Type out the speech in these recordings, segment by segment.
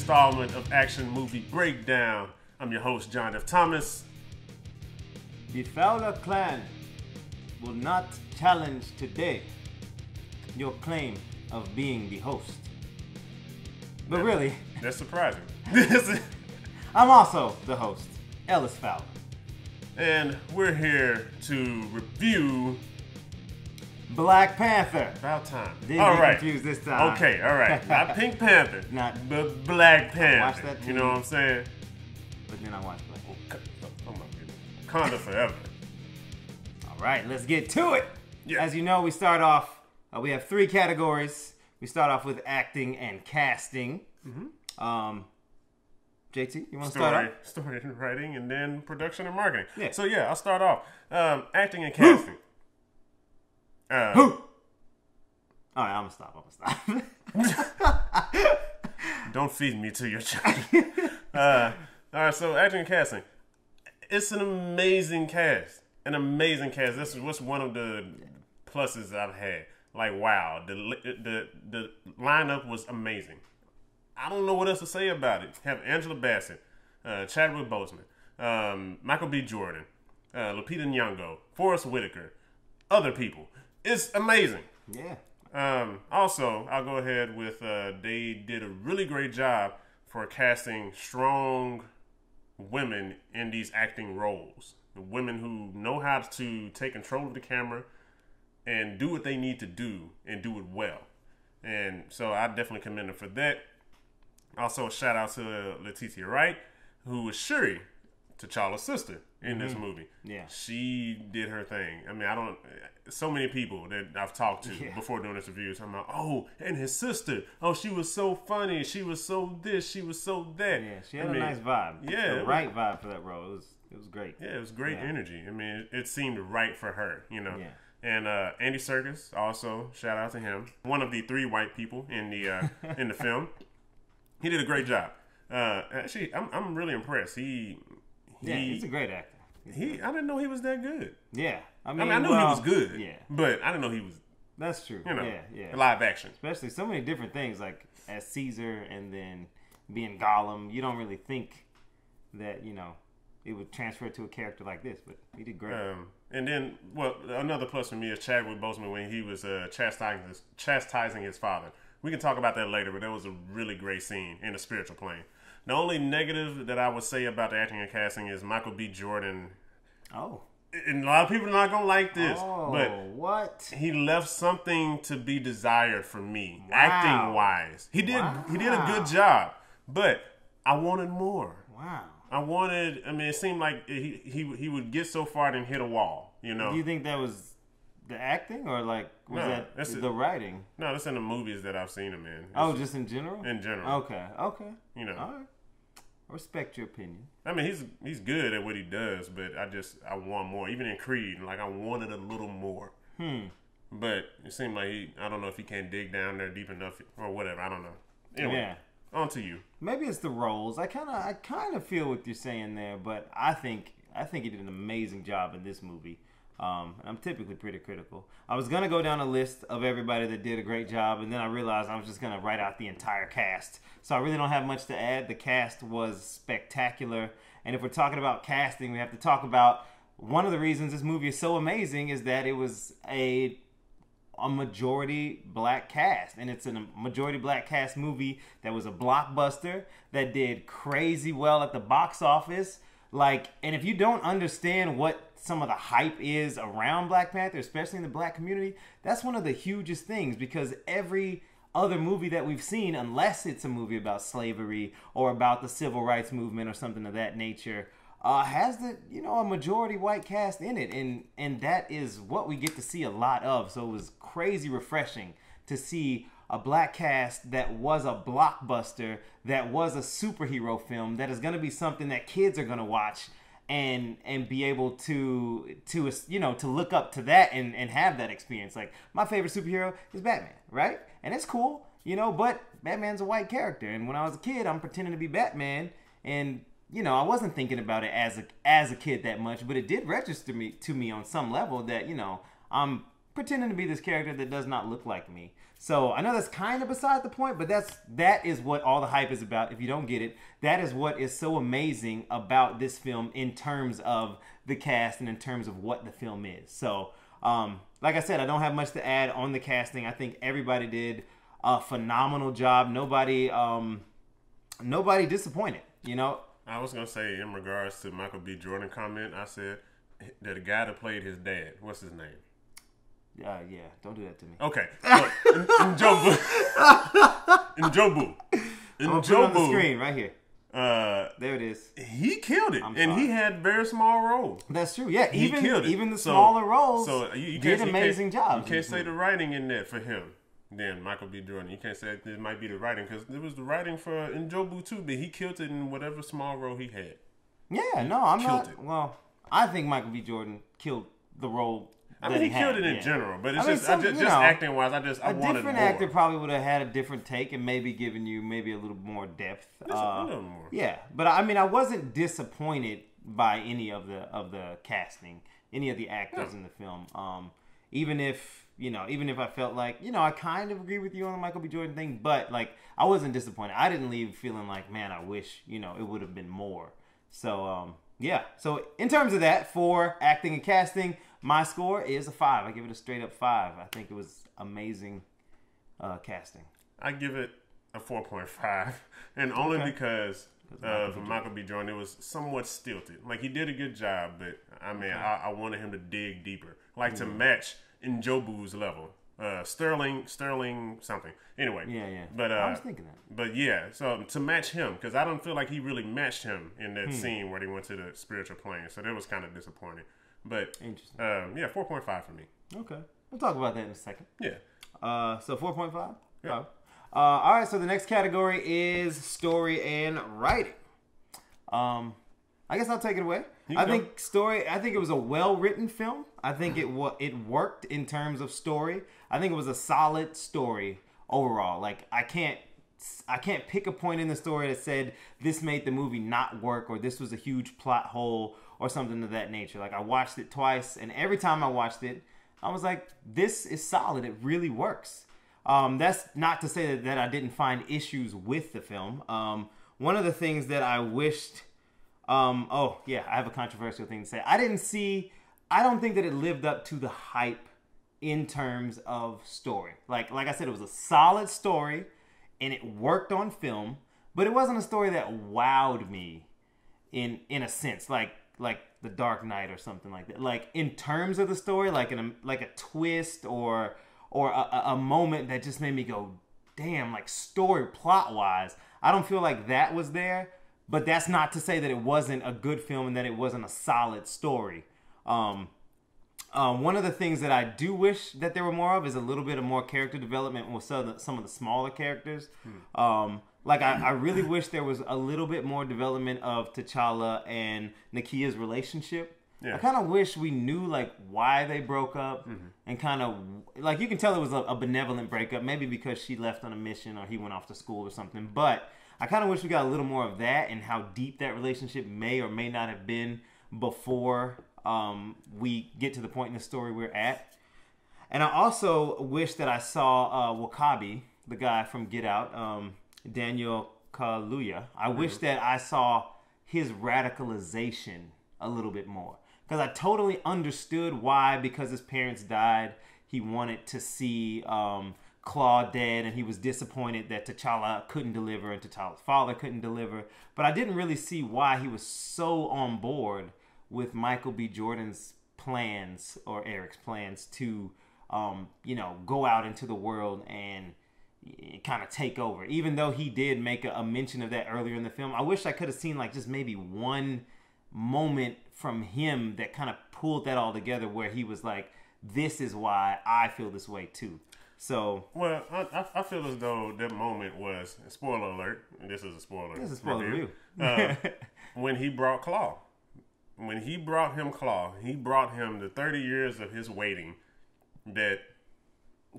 installment of Action Movie Breakdown. I'm your host, John F. Thomas. The Fowler clan will not challenge today your claim of being the host. But really, that's surprising. I'm also the host, Ellis Fowler. And we're here to review Black Panther. About time. Didn't get confused this time. Okay, all right. Not Pink Panther, but Black Panther. Watch that too. You know what I'm saying? But then I watched Black Panther. Oh my goodness. Wakanda forever. All right, let's get to it. Yeah. As you know, we start off, we have three categories. We start off with acting and casting. Mm-hmm. JT, you want to start off? Story and writing, and then production and marketing. Yeah. So yeah, I'll start off. Acting and casting. Who? All right, I'm gonna stop. Don't feed me to your child. All right, so acting and casting. It's an amazing cast. An amazing cast. This was one of the pluses I've had. Like, wow, the lineup was amazing. I don't know what else to say about it. Have Angela Bassett, Chadwick Boseman, Michael B. Jordan, Lupita Nyong'o, Forrest Whitaker, other people. It's amazing. Yeah. Also, I'll go ahead with they did a really great job for casting strong women in these acting roles. The women who know how to take control of the camera and do what they need to do and do it well. And so I definitely commend them for that. Also, a shout out to Letitia Wright, who was Shuri, T'Challa's sister in this movie. Yeah. She did her thing. I mean, so many people that I've talked to before doing this review talking about, oh, and his sister. Oh, she was so funny. She was so this. She was so that. Yeah, she had a nice vibe. Yeah. The right vibe for that role. It was great. Yeah, it was great energy. I mean, it seemed right for her, you know. Yeah. And Andy Serkis, also, shout out to him. One of the three white people in the in the film. He did a great job. Actually, I'm really impressed. He's a great actor. I didn't know he was that good. Yeah, I knew he was good. Yeah, but I didn't know he was. That's true. You know, yeah. Live action, especially so many different things like as Caesar and then being Gollum. You don't really think that it would transfer to a character like this, but he did great. And then, well, another plus for me is Chadwick Boseman when he was chastising his father. We can talk about that later, but that was a really great scene in a spiritual plane. The only negative that I would say about the acting and casting is Michael B. Jordan. Oh. And a lot of people are not going to like this. Oh, but what? He left something to be desired from me, acting-wise. He did a good job, but I wanted more. Wow. It seemed like he would get so far and hit a wall, you know. Do you think that was the acting or was that the writing? No, that's in the movies that I've seen him in. Just in general? In general. Okay. You know. All right. I respect your opinion. I mean, he's good at what he does, but I want more. Even in Creed, I wanted a little more. But it seemed like I don't know if he can't dig down there deep enough or whatever. I don't know. Anyway, on to you. Maybe it's the roles. I kind of feel what you're saying there, but I think he did an amazing job in this movie. I'm typically pretty critical. I was gonna go down a list of everybody that did a great job, and then I realized I was just gonna write out the entire cast. So I really don't have much to add. The cast was spectacular, and if we're talking about casting, we have to talk about one of the reasons this movie is so amazing is that it was a majority black cast, and it's a majority black cast movie that was a blockbuster that did crazy well at the box office. And if you don't understand what some of the hype is around Black Panther, especially in the black community, that's one of the hugest things, because every other movie that we've seen, unless it's a movie about slavery or about the civil rights movement or something of that nature, has a majority white cast in it, and that is what we get to see a lot of. So it was crazy refreshing to see a black cast that was a blockbuster, that was a superhero film, that is going to be something that kids are going to watch and be able to look up to that and have that experience. Like, my favorite superhero is Batman, right? And it's cool, but Batman's a white character, and when I was a kid, I'm pretending to be Batman, and I wasn't thinking about it as a kid that much, but it did register to me on some level that I'm pretending to be this character that does not look like me. So I know that's kind of beside the point, but that is what all the hype is about. If you don't get it, that is what is so amazing about this film in terms of the cast and in terms of what the film is. So, like I said, I don't have much to add on the casting. I think everybody did a phenomenal job. Nobody disappointed, you know? I was going to say, in regards to Michael B. Jordan comment, I said that the guy that played his dad, what's his name? Yeah, don't do that to me. Okay. So, Njobu. I'm gonna put it on the screen right here. There it is. He killed it, and he had a very small role. That's true. Yeah, he killed it. Even the smaller roles you did amazing jobs. You can't say the writing in that for him. Then Michael B. Jordan, you can't say it might be the writing because it was the writing for Njobu too, but he killed it in whatever small role he had. Yeah, no, I'm not. Well, I think Michael B. Jordan killed the role. I mean, he killed it in general, but it's just acting wise. I wanted more. A different actor probably would have had a different take and maybe given you maybe a little more depth. A little more. Yeah, but I mean, I wasn't disappointed by any of the casting, any of the actors in the film. Even if I felt like, I kind of agree with you on the Michael B. Jordan thing, but like I wasn't disappointed. I didn't leave feeling like, man, I wish it would have been more. So yeah. So in terms of that, for acting and casting, my score is a 5. I give it a straight up 5. I think it was amazing casting. I give it a 4.5, and only because for Michael B. Jordan, it was somewhat stilted. Like he did a good job, but I mean, I wanted him to dig deeper, like to match Njobu's level. Sterling something. Anyway. Yeah. But I was thinking that. But yeah, so to match him, because I don't feel like he really matched him in that scene where they went to the spiritual plane. So that was kind of disappointing. But interesting. 4.5 for me. Okay, we'll talk about that in a second. Yeah. So 4.5. Yeah. All right. So the next category is story and writing. I guess I'll take it away. I think it was a well-written film. I think it worked in terms of story. I think it was a solid story overall. Like I can't pick a point in the story that said this made the movie not work or this was a huge plot hole or something of that nature. Like I watched it twice, and every time I watched it, I was like, this is solid. It really works. That's not to say that I didn't find issues with the film. One of the things that I wished... I have a controversial thing to say. I don't think that it lived up to the hype in terms of story. Like I said, it was a solid story and it worked on film, but it wasn't a story that wowed me in a sense, like The Dark Knight or something like that. Like in terms of the story, like a twist or a moment that just made me go, damn, like story plot wise, I don't feel like that was there. But that's not to say that it wasn't a good film and that it wasn't a solid story. One of the things that I do wish that there were more of is a little bit of more character development with some of the smaller characters. I really wish there was a little bit more development of T'Challa and Nakia's relationship. Yeah. I kind of wish we knew like why they broke up and kind of like you can tell it was a benevolent breakup, maybe because she left on a mission or he went off to school or something, but I kind of wish we got a little more of that and how deep that relationship may or may not have been before we get to the point in the story we're at. And I also wish that I saw Wakabi, the guy from Get Out, Daniel Kaluuya. I wish that I saw his radicalization a little bit more. Because I totally understood why, because his parents died, he wanted to see... Claw dead, and he was disappointed that T'Challa couldn't deliver and T'Challa's father couldn't deliver. But I didn't really see why he was so on board with Michael B. Jordan's plans or Eric's plans to, go out into the world and kind of take over. Even though he did make a mention of that earlier in the film, I wish I could have seen like just maybe one moment from him that kind of pulled that all together where he was like, this is why I feel this way too. So well, I feel as though that moment was, spoiler alert, and this is a spoiler. This is a spoiler review. When he brought Claw. When he brought him Claw, he brought him the 30 years of his waiting that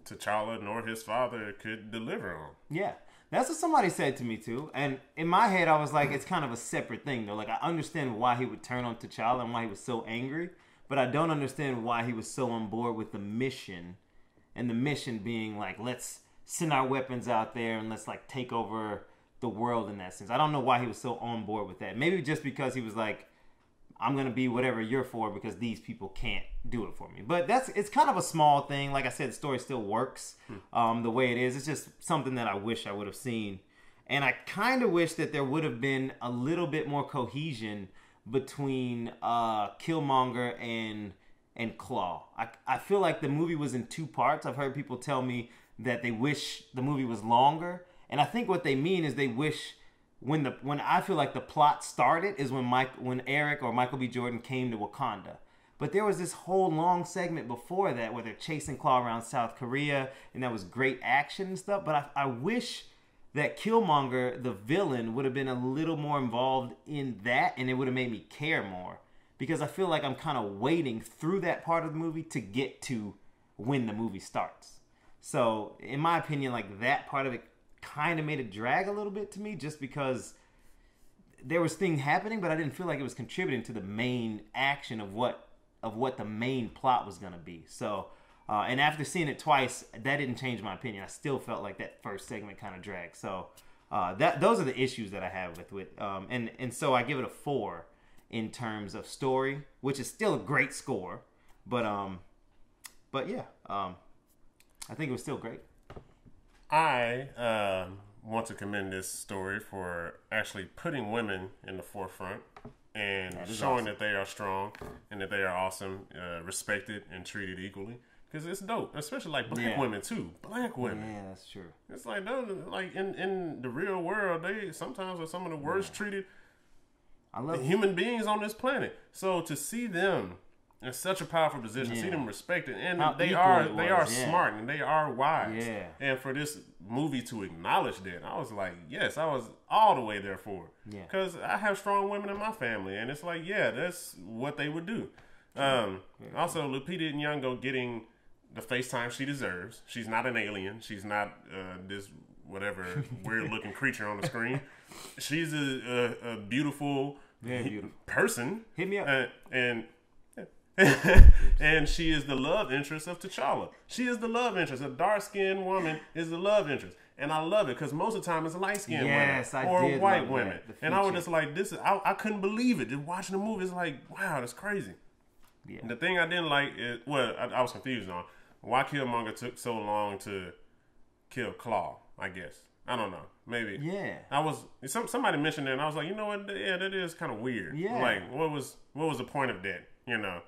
T'Challa nor his father could deliver on. Yeah. That's what somebody said to me too. And in my head, I was like, it's kind of a separate thing though. Like I understand why he would turn on T'Challa and why he was so angry. but I don't understand why he was so on board with the mission, and the mission being like, let's send our weapons out there and let's like take over the world in that sense. I don't know why he was so on board with that. Maybe just because he was like, I'm going to be whatever you're for because these people can't do it for me. But it's kind of a small thing. Like I said, the story still works the way it is. It's just something that I wish I would have seen. And I kind of wish that there would have been a little bit more cohesion between Killmonger and Claw. I feel like the movie was in two parts. I've heard people tell me that they wish the movie was longer. And I think what they mean is they wish... When I feel like the plot started is when Eric or Michael B. Jordan came to Wakanda. But there was this whole long segment before that where they're chasing Claw around South Korea, and that was great action and stuff. But I wish that Killmonger, the villain, would have been a little more involved in that, and it would have made me care more. Because I feel like I'm kind of waiting through that part of the movie to get to when the movie starts. So, in my opinion, like that part of it kind of made it drag a little bit to me just because there was things happening, but I didn't feel like it was contributing to the main action of what the main plot was going to be. So, and after seeing it twice, that didn't change my opinion. I still felt like that first segment kind of dragged. So, those are the issues that I have with and so I give it a 4 in terms of story, which is still a great score, but yeah, I think it was still great. I want to commend this story for actually putting women in the forefront and showing awesome. That they are strong and that they are awesome, respected and treated equally. Because it's dope, especially like black women too. Black women. Yeah, that's true. It's like in the real world, they sometimes are some of the worst treated human beings on this planet. So to see them in such a powerful position, see them respected, and they are smart and they are wise. Yeah. And for this movie to acknowledge that, I was like, yes, I was all the way there for it. Yeah. Because I have strong women in my family, and it's like, yeah, that's what they would do. Also, Lupita Nyong'o getting the FaceTime she deserves. She's not an alien. She's not this whatever weird looking creature on the screen. She's a beautiful, person. Hit me up. And she is the love interest of T'Challa. She is the love interest. A dark-skinned woman is the love interest. And I love it because most of the time it's light-skinned women or white women. And I was just like, I couldn't believe it. Just watching the movie, it's like, wow, that's crazy. Yeah. The thing I didn't like is, I was confused on why Killmonger took so long to kill Claw, I guess. I don't know. Maybe. Yeah. Somebody mentioned that, and I was like, you know what? Yeah, that is kind of weird. Yeah. Like, what was the point of that? You know?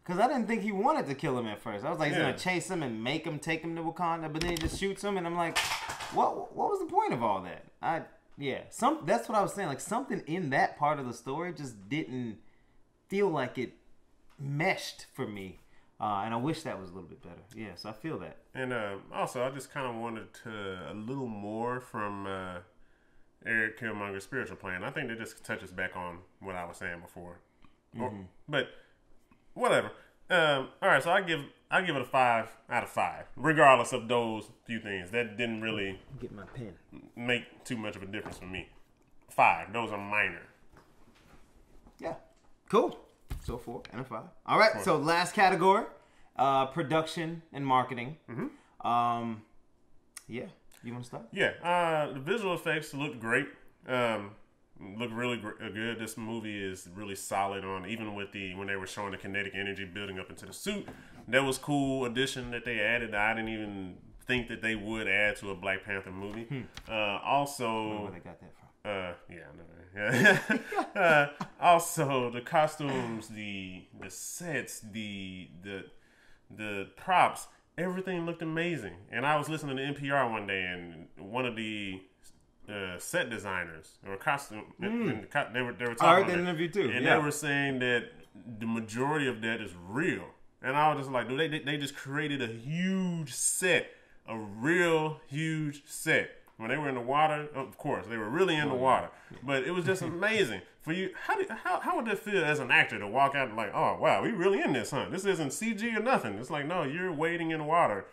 Because I didn't think he wanted to kill him at first. I was like, he's going to chase him and make him take him to Wakanda, but then he just shoots him, and I'm like, what was the point of all that? That's what I was saying. Like, something in that part of the story just didn't feel like it meshed for me. And I wish that was a little bit better. Yeah, so I feel that. And also, I just kind of wanted a little more from Eric Killmonger's spiritual plan. I think that just touches back on what I was saying before. Mm-hmm. But whatever. All right, so I give it a 5 out of 5, regardless of those few things that didn't really get my pen make too much of a difference for me. 5. Those are minor. Yeah. Cool. So 4 and a 5. All right. 4. So last category, production and marketing. Mm-hmm. Yeah. You want to start? Yeah. The visual effects look great. Look really good. This movie is really solid on, even with when they were showing the kinetic energy building up into the suit. That was cool addition that they added. I didn't even think that they would add to a Black Panther movie. Also, where they got that from? Also, the costumes, the sets, the props, everything looked amazing. And I was listening to NPR one day, and one of the set designers or costume, they were talking I heard that interview too, and they were saying that the majority of that is real. And I was just like, dude, they just created a huge set, a real huge set. When they were in the water, of course, they were really in the water. But it was just amazing. For you, how would that feel as an actor to walk out and like, oh, wow, we really in this, huh? This isn't CG or nothing. It's like, no, you're wading in water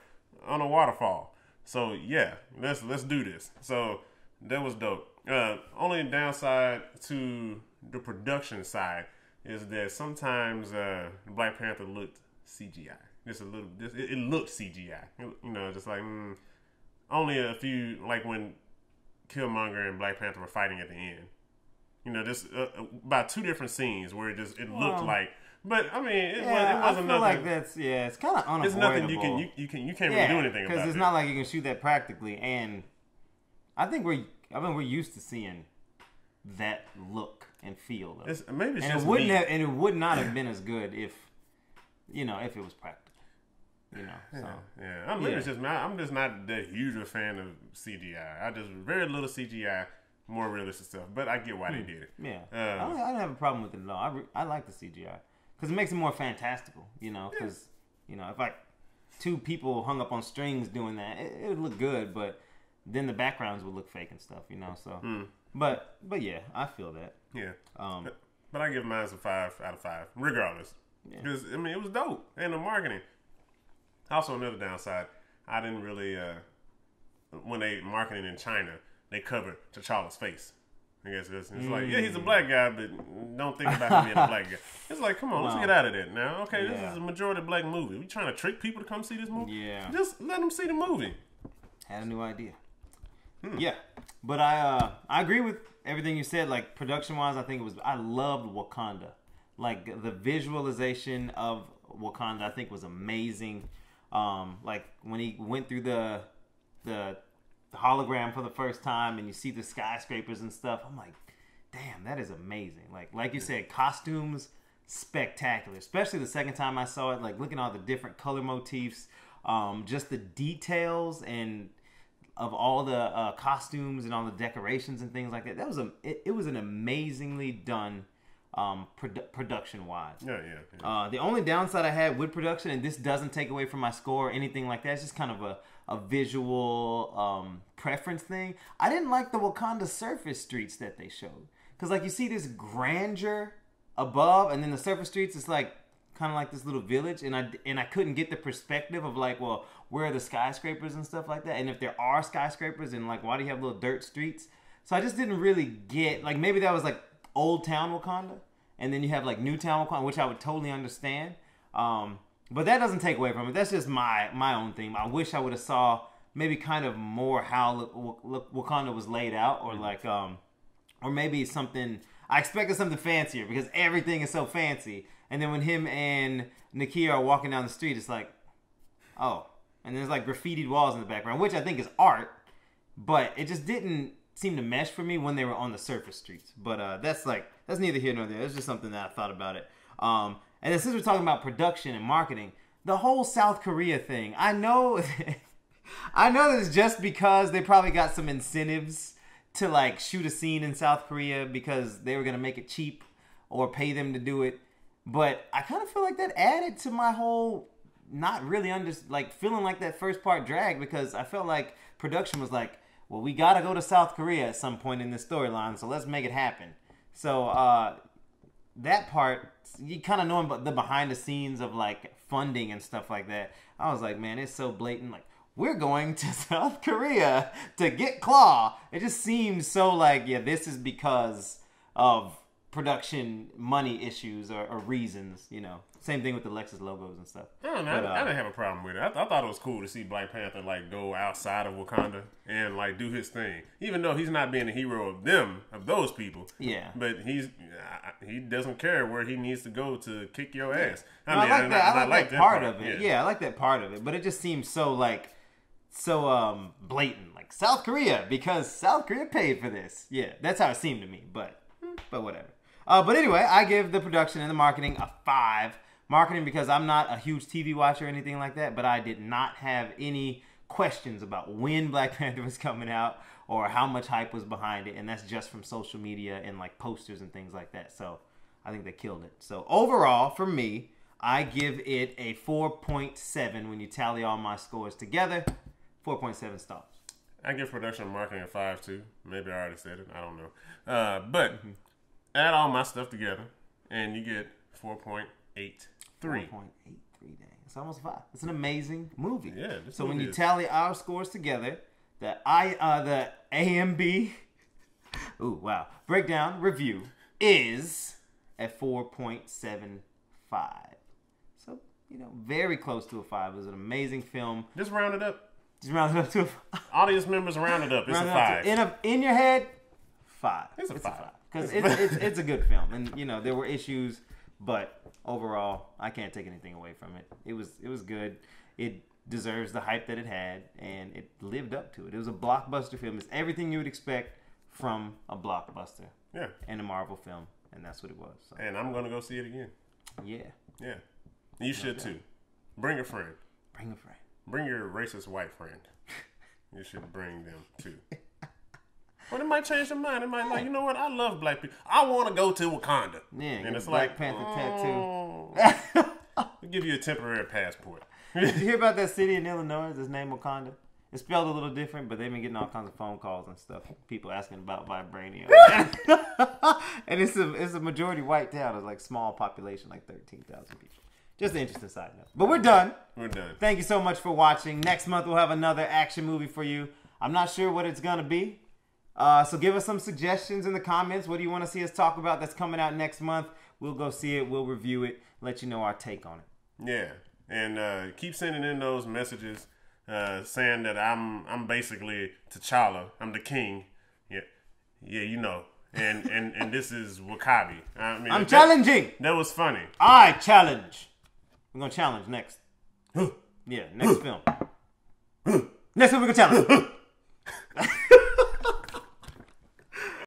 on a waterfall. So, yeah, let's do this. So, that was dope. Only downside to the production side is that sometimes Black Panther looked CGI. Just a little. It looked CGI. Just like only a few, like when Killmonger and Black Panther were fighting at the end. Just about 2 different scenes where it looked like. But I mean, it wasn't I feel nothing. like it's kind of unavoidable. It's nothing you can't really do anything about it. Because it's not like you can shoot that practically, and I think we're used to seeing that look and feel. Maybe it's and just it would not have been as good if it was practical. It's just I'm just not that huge a fan of CGI. I just very little CGI, more realistic stuff. But I get why they did it. Yeah, I don't have a problem with it at all. I like the CGI because it makes it more fantastical. Because if like 2 people hung up on strings doing that, it would look good, but then the backgrounds would look fake and stuff. So. But yeah, I feel that. Yeah. But I give mine a 5 out of 5, regardless. Because it was dope, and the marketing. Also, another downside, I didn't really when they marketing in China, they covered T'Challa's face. I guess it's like, yeah, he's a black guy, but don't think about him being a black guy. It's like, come on, let's get out of that now. Okay, this is a majority black movie. We trying to trick people to come see this movie? Yeah. Just let them see the movie. Had a new idea. Yeah, but I agree with everything you said. Like production wise, I loved Wakanda. Like the visualization of Wakanda, I think was amazing. Like when he went through the hologram for the first time, and you see the skyscrapers and stuff. I'm like, damn, that is amazing. Like you said, costumes spectacular. Especially the second time I saw it. Like looking at all the different color motifs, just the details and of all the costumes and all the decorations and things like that. It was an amazingly done production wise. Yeah. The only downside I had with production, and this doesn't take away from my score or anything like that, it's just kind of a visual preference thing. I didn't like the Wakanda surface streets that they showed. Because like you see this grandeur above, and then the surface streets, it's like kind of like this little village, and I couldn't get the perspective of like, well, where are the skyscrapers and stuff like that, and if there are skyscrapers, and like why do you have little dirt streets? So I just didn't really get, like maybe that was like Old Town Wakanda, and then you have like New Town Wakanda, which I would totally understand, but that doesn't take away from it. That's just my own thing. I wish I would have saw maybe kind of more how Wakanda was laid out, or like or maybe something. I expected something fancier because everything is so fancy. And then when him and Nakia are walking down the street, it's like, oh. And there's like graffitied walls in the background, which I think is art. But it just didn't seem to mesh for me when they were on the surface streets. But that's neither here nor there. It's just something that I thought about it. And then since we're talking about production and marketing, the whole South Korea thing, I know that it's just because they probably got some incentives to like shoot a scene in South Korea because they were going to make it cheap or pay them to do it. But I kind of feel like that added to my whole not really feeling like that first part dragged, because I felt like production was like, well, we got to go to South Korea at some point in this storyline, so let's make it happen. So that part, you kind of knowing the behind the scenes of like funding and stuff like that, I was like, man, it's so blatant. Like, we're going to South Korea to get Claw. It just seems so like, yeah, this is because of production money issues or reasons, Same thing with the Lexus logos and stuff. I didn't have a problem with it. I thought it was cool to see Black Panther like go outside of Wakanda and like do his thing, even though he's not being a hero of those people. Yeah, but he doesn't care where he needs to go to kick your ass. I like that part of it. Yeah, I like that part of it. But it just seems so blatant, like South Korea, because South Korea paid for this. Yeah, that's how it seemed to me. But whatever. But anyway, I give the production and the marketing a 5. Marketing because I'm not a huge TV watcher or anything like that, but I did not have any questions about when Black Panther was coming out or how much hype was behind it, and that's just from social media and like posters and things like that. So I think they killed it. So overall, for me, I give it a 4.7 when you tally all my scores together. 4.7 stars. I give production and marketing a 5 too. Maybe I already said it. I don't know. But add all my stuff together, and you get 4.83. 4.83, dang. It's almost 5. It's an amazing movie. Yeah. So when you tally our scores together, the AMB breakdown review is at 4.75. So, very close to a 5. It was an amazing film. Just round it up. Just round it up to a 5. Audience members, round it up. It's a 5. In your head, 5. It's a 5. Because it's a good film. And, there were issues, but overall, I can't take anything away from it. It was good. It deserves the hype that it had, and it lived up to it. It was a blockbuster film. It's everything you would expect from a blockbuster. Yeah. And a Marvel film, and that's what it was. So. And I'm going to go see it again. Yeah. Yeah. You should too. Bring a friend. Bring a friend. Bring your racist white friend. You should bring them too. Well, it might change their mind. It might like, you know what? I love black people. I want to go to Wakanda. Yeah. And it's Black like Panther tattoo. We'll give you a temporary passport. Did you hear about that city in Illinois? It's named Wakanda. It's spelled a little different, but they've been getting all kinds of phone calls and stuff. People asking about vibranium. And it's a majority white town. It's like small population, like 13,000 people. Just an interesting side note. But we're done. We're done. Thank you so much for watching. Next month we'll have another action movie for you. I'm not sure what it's going to be. So give us some suggestions in the comments. What do you want to see us talk about that's coming out next month? We'll go see it. We'll review it. Let you know our take on it. Yeah. And keep sending in those messages saying that I'm basically T'Challa. I'm the king. Yeah, And this is Wakabi. I mean, I'm challenging. That was funny. I challenge. We're going to challenge next. Yeah, next film. Next film we're going to challenge.